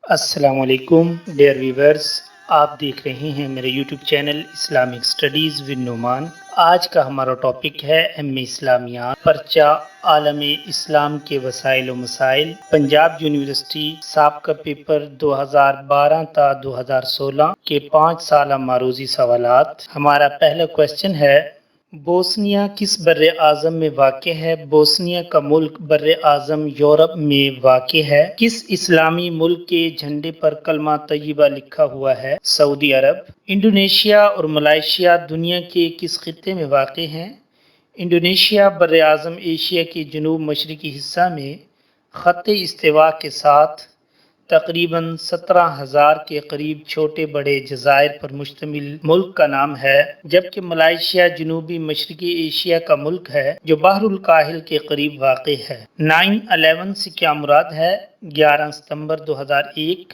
السلام علیکم dear viewers, آپ دیکھ رہے ہیں میرے YouTube channel Islamic Studies with Numan. آج کا ہمارا ٹاپک ہے اسلامیات، پرچہ عالم اسلام کے وسائل و مسائل، پنجاب یونیورسٹی سابقہ پیپر 2012 تا 2016 کے 5 سالہ معروضی سوالات۔ ہمارا پہلا کویسچن ہے، بوسنیا کس بر اعظم میں واقع ہے؟ بوسنیا کا ملک بر اعظم یورپ میں واقع ہے۔ کس اسلامی ملک کے جھنڈے پر کلمہ طیبہ لکھا ہوا ہے؟ سعودی عرب۔ انڈونیشیا اور ملائیشیا دنیا کے کس خطے میں واقع ہیں؟ انڈونیشیا بر اعظم ایشیا کے جنوب مشرقی حصہ میں خط استوا کے ساتھ تقریباً 17,000 کے قریب چھوٹے بڑے جزائر پر مشتمل ملک کا نام ہے، جبکہ ملائیشیا جنوبی مشرقی ایشیا کا ملک ہے جو بحر الکاہل کے قریب واقع ہے۔ 9/11 سے کیا مراد ہے؟ 11 ستمبر 2001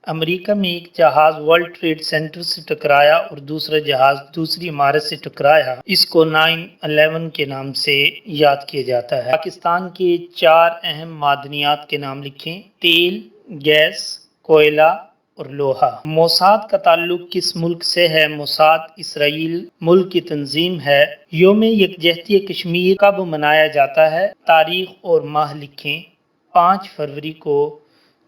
امریکہ میں ایک جہاز ورلڈ ٹریڈ سینٹر سے ٹکرایا اور دوسرا جہاز دوسری عمارت سے ٹکرایا۔ اس کو 9/11 کے نام سے یاد کیا جاتا ہے۔ پاکستان کے 4 اہم معدنیات کے نام لکھیں۔ تیل، گیس، کوئلہ اور لوہا۔ موساد کا تعلق کس ملک سے ہے؟ موساد اسرائیل ملک کی تنظیم ہے۔ یوم یکجہتی کشمیر کب منایا جاتا ہے؟ تاریخ اور ماہ لکھیں۔ 5 فروری کو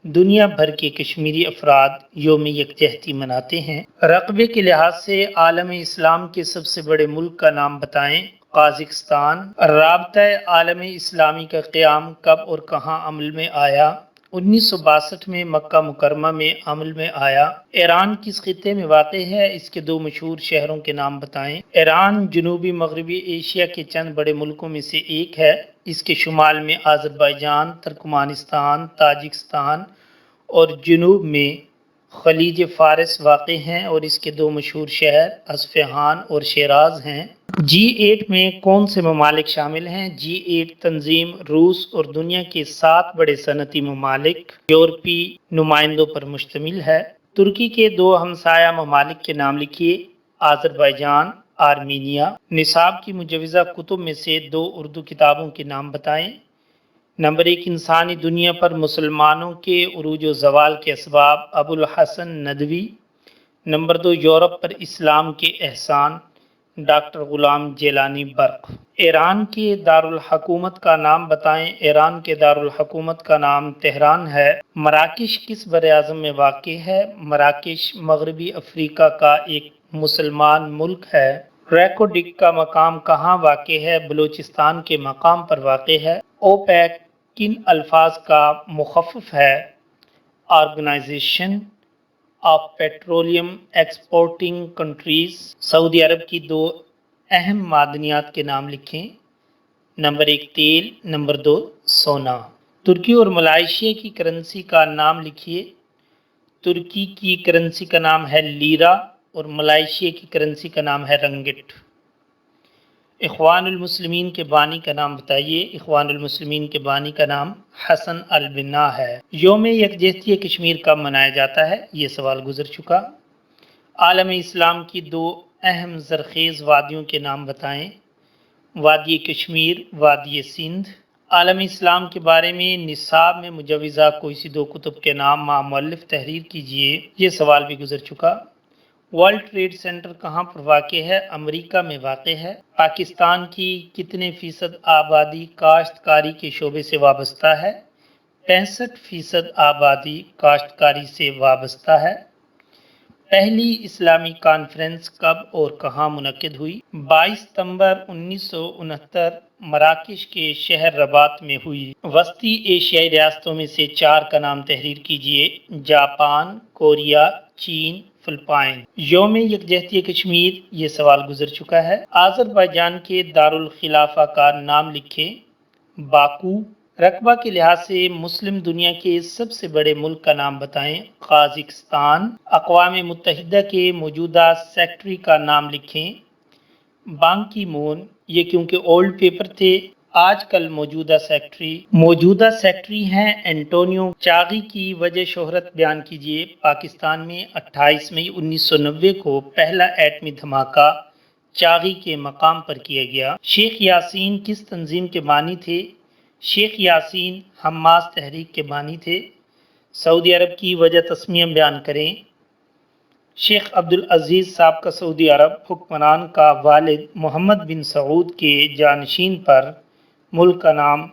دنیا بھر کے کشمیری افراد یوم یکجہتی مناتے ہیں۔ رقبے کے لحاظ سے عالم اسلام کے سب سے بڑے ملک کا نام بتائیں۔ قازقستان۔ رابطہ عالم اسلامی کا قیام کب اور کہاں عمل میں آیا؟ 1962 میں مکہ مکرمہ میں عمل میں آیا۔ ایران کس خطے میں واقع ہے؟ اس کے 2 مشہور شہروں کے نام بتائیں۔ ایران جنوبی مغربی ایشیا کے چند بڑے ملکوں میں سے ایک ہے۔ اس کے شمال میں آذربائیجان، ترکمانستان، تاجکستان اور جنوب میں خلیج فارس واقع ہیں اور اس کے 2 مشہور شہر اصفہان اور شیراز ہیں۔ G8 میں کون سے ممالک شامل ہیں؟ G8 تنظیم روس اور دنیا کے 7 بڑے صنعتی ممالک یورپی نمائندوں پر مشتمل ہے۔ ترکی کے 2 ہمسایہ ممالک کے نام لکھیے۔ آذربائیجان، آرمینیا۔ نصاب کی مجوزہ کتب میں سے 2 اردو کتابوں کے نام بتائیں۔ نمبر 1، انسانی دنیا پر مسلمانوں کے عروج و زوال کے اسباب، ابو الحسن ندوی۔ نمبر 2، یورپ پر اسلام کے احسان، ڈاکٹر غلام جیلانی برق۔ ایران کے دارالحکومت کا نام بتائیں۔ ایران کے دارالحکومت کا نام تہران ہے۔ مراکش کس براعظم میں واقع ہے؟ مراکش مغربی افریقہ کا ایک مسلمان ملک ہے۔ ریکوڈک کا مقام کہاں واقع ہے؟ بلوچستان کے مقام پر واقع ہے۔ اوپیک کن الفاظ کا مخفف ہے؟ Organisation of petroleum exporting countries. Saudi Arab کی 2 اہم معدنیات کے نام لکھیں۔ نمبر 1، تیل۔ نمبر 2، سونا۔ ترکی اور ملائیشیا کی کرنسی کا نام لکھیے۔ ترکی کی کرنسی کا نام ہے لیرا اور ملائیشیا کی کرنسی کا نام ہے رنگٹ۔ اخوان المسلمین کے بانی کا نام بتائیے۔ اخوان المسلمین کے بانی کا نام حسن البنا ہے۔ یوم یکجہتی کشمیر کب منایا جاتا ہے؟ یہ سوال گزر چکا۔ عالم اسلام کی 2 اہم زرخیز وادیوں کے نام بتائیں۔ وادی کشمیر، وادی سندھ۔ عالم اسلام کے بارے میں نصاب میں مجوزہ کوئی سی 2 کتب کے نام مؤلف تحریر کیجیے۔ یہ سوال بھی گزر چکا۔ ورلڈ ٹریڈ سینٹر کہاں پر واقع ہے؟ امریکہ میں واقع ہے۔ پاکستان کی کتنے فیصد آبادی کاشتکاری کے شعبے سے وابستہ ہے؟ 65% آبادی کاشتکاری سے وابستہ ہے۔ پہلی اسلامی کانفرنس کب اور کہاں منعقد ہوئی؟ 22 ستمبر 1969 مراکش کے شہر رباط میں ہوئی۔ وسطی ایشیائی ریاستوں میں سے 4 کا نام تحریر کیجیے۔ جاپان، کوریا، چین، فلپائن۔ یوم یکجہتی کشمیر، یہ سوال گزر چکا ہے۔ آذربائیجان کے دارالخلافہ کا نام لکھیں۔ باکو۔ رقبہ کے لحاظ سے مسلم دنیا کے سب سے بڑے ملک کا نام بتائیں۔ قازقستان۔ اقوام متحدہ کے موجودہ سیکرٹری کا نام لکھیں۔ بان کی مون۔ یہ کیونکہ اولڈ پیپر تھے، آج کل موجودہ سیکرٹری ہیں اینٹونیو چاغی کی وجہ شہرت بیان کیجیے۔ پاکستان میں 28 مئی 1990 کو پہلا ایٹمی دھماکہ چاغی کے مقام پر کیا گیا۔ شیخ یاسین کس تنظیم کے بانی تھے؟ شیخ یاسین حماس تحریک کے بانی تھے۔ سعودی عرب کی وجہ تسمیہ بیان کریں۔ شیخ عبدالعزیز صاحب کا سعودی عرب حکمران کا والد محمد بن سعود کے جانشین پر ملک کا نام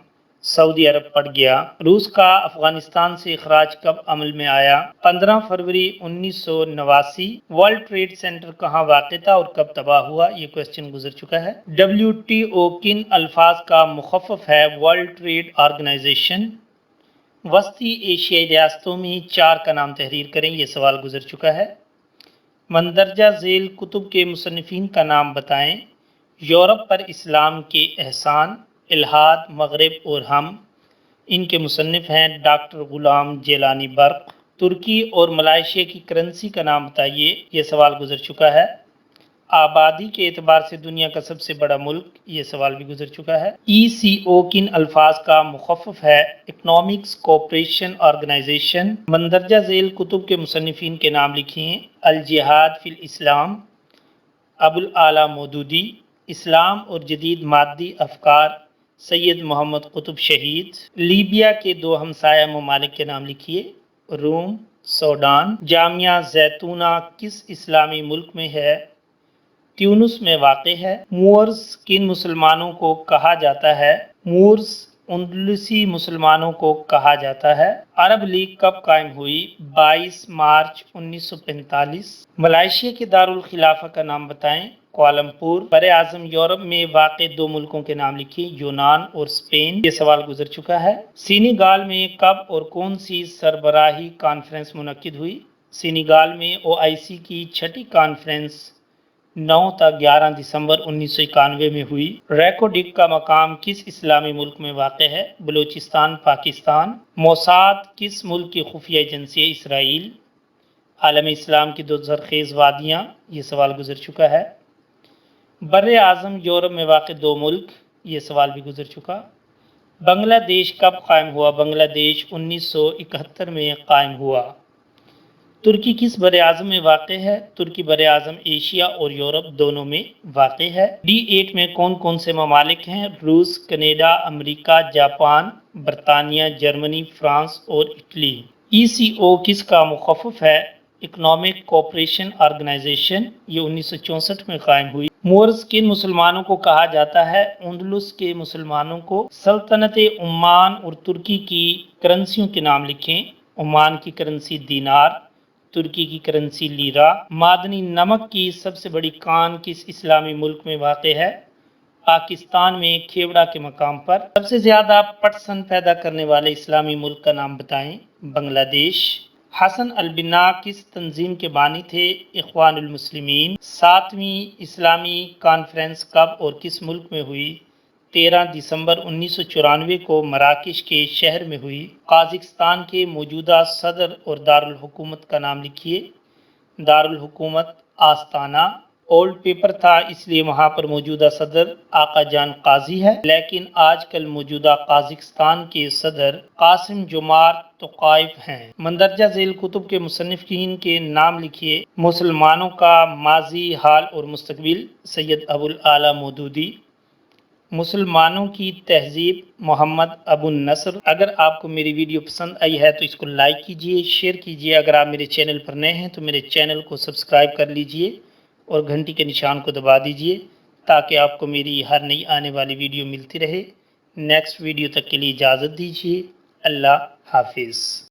سعودی عرب پڑ گیا۔ روس کا افغانستان سے اخراج کب عمل میں آیا؟ 15 فروری 1989۔ ورلڈ ٹریڈ سینٹر کہاں واقع تھا اور کب تباہ ہوا؟ یہ کوسچن گزر چکا ہے۔ WTO کن الفاظ کا مخفف ہے؟ World Trade Organization. وسطی ایشیائی ریاستوں میں 4 کا نام تحریر کریں، یہ سوال گزر چکا ہے۔ مندرجہ ذیل کتب کے مصنفین کا نام بتائیں۔ یورپ پر اسلام کے احسان، الحاد، مغرب اور ہم، ان کے مصنف ہیں ڈاکٹر غلام جیلانی برق۔ ترکی اور ملائیشیا کی کرنسی کا نام بتائیے، یہ سوال گزر چکا ہے۔ آبادی کے اعتبار سے دنیا کا سب سے بڑا ملک، یہ سوال بھی گزر چکا ہے۔ ECO کن الفاظ کا مخفف ہے؟ Economics Cooperation Organization. مندرجہ ذیل کتب کے مصنفین کے نام لکھیں۔ الجہاد فی الاسلام، ابو الاعلی مودودی۔ اسلام اور جدید مادی افکار، سید محمد قطب شہید۔ لیبیا کے 2 ہمسایہ ممالک کے نام لکھیے۔ روم، سوڈان۔ جامعہ زیتونہ کس اسلامی ملک میں ہے؟ تیونس میں واقع ہے۔ مورز کن مسلمانوں کو کہا جاتا ہے؟ مورز اندلسی مسلمانوں کو کہا جاتا ہے۔ عرب لیگ کب قائم ہوئی؟ 22 مارچ 1945۔ ملائیشیا کے دارالخلافہ کا نام بتائیں۔ کوالالمپور۔ براعظم یورپ میں واقع 2 ملکوں کے نام لکھیں، یونان اور اسپین۔ یہ سوال گزر چکا ہے۔ سینیگال میں کب اور کون سی سربراہی کانفرنس منعقد ہوئی؟ سینیگال میں OIC کی 6ٹی کانفرنس 9 تا 11 دسمبر 1991 میں ہوئی۔ ریکوڈک کا مقام کس اسلامی ملک میں واقع ہے؟ بلوچستان، پاکستان۔ موساد کس ملک کی خفیہ ایجنسی ہے؟ اسرائیل۔ عالم اسلام کی 2 زرخیز وادیاں، یہ سوال گزر چکا ہے۔ بر اعظم یورپ میں واقع 2 ملک، یہ سوال بھی گزر چکا۔ بنگلہ دیش کب قائم ہوا؟ بنگلہ دیش 1971 میں قائم ہوا۔ ترکی کس براعظم میں واقع ہے؟ ترکی براعظم ایشیا اور یورپ دونوں میں واقع ہے۔ D8 میں کون کون سے ممالک ہیں؟ روس، کینیڈا، امریکہ، جاپان، برطانیہ، جرمنی، فرانس اور اٹلی۔ ECO کس کا مخفف ہے؟ اکنامک کوآپریشن آرگنائزیشن، یہ 1964 میں قائم ہوئی۔ مورز کن مسلمانوں کو کہا جاتا ہے؟ اندلس کے مسلمانوں کو۔ سلطنت عمان اور ترکی کی کرنسیوں کے نام لکھیں۔ عمان کی کرنسی دینار، ترکی کی کرنسی لیرا۔ معدنی نمک کی سب سے بڑی کان کس اسلامی ملک میں واقع ہے؟ پاکستان میں کھیوڑا کے مقام پر۔ سب سے زیادہ پٹسن پیدا کرنے والے اسلامی ملک کا نام بتائیں۔ بنگلہ دیش۔ حسن البنا کس تنظیم کے بانی تھے؟ اخوان المسلمین۔ 7ویں اسلامی کانفرنس کب اور کس ملک میں ہوئی؟ 13 دسمبر 1994 کو مراکش کے شہر میں ہوئی۔ قازقستان کے موجودہ صدر اور دارالحکومت کا نام لکھیے۔ دارالحکومت آستانہ۔ اولڈ پیپر تھا اس لیے وہاں پر موجودہ صدر آقا جان قاضی ہے، لیکن آج کل موجودہ قازقستان کے صدر قاسم جمار توقائف ہیں۔ مندرجہ ذیل کتب کے مصنفین کے نام لکھیے۔ مسلمانوں کا ماضی، حال اور مستقبل، سید ابو الاعلی مودودی۔ مسلمانوں کی تہذیب، محمد ابو النصر۔ اگر آپ کو میری ویڈیو پسند آئی ہے تو اس کو لائک کیجئے، شیئر کیجئے۔ اگر آپ میرے چینل پر نئے ہیں تو میرے چینل کو سبسکرائب کر لیجئے اور گھنٹی کے نشان کو دبا دیجئے تاکہ آپ کو میری ہر نئی آنے والی ویڈیو ملتی رہے۔ نیکسٹ ویڈیو تک کے لیے اجازت دیجئے۔ اللہ حافظ۔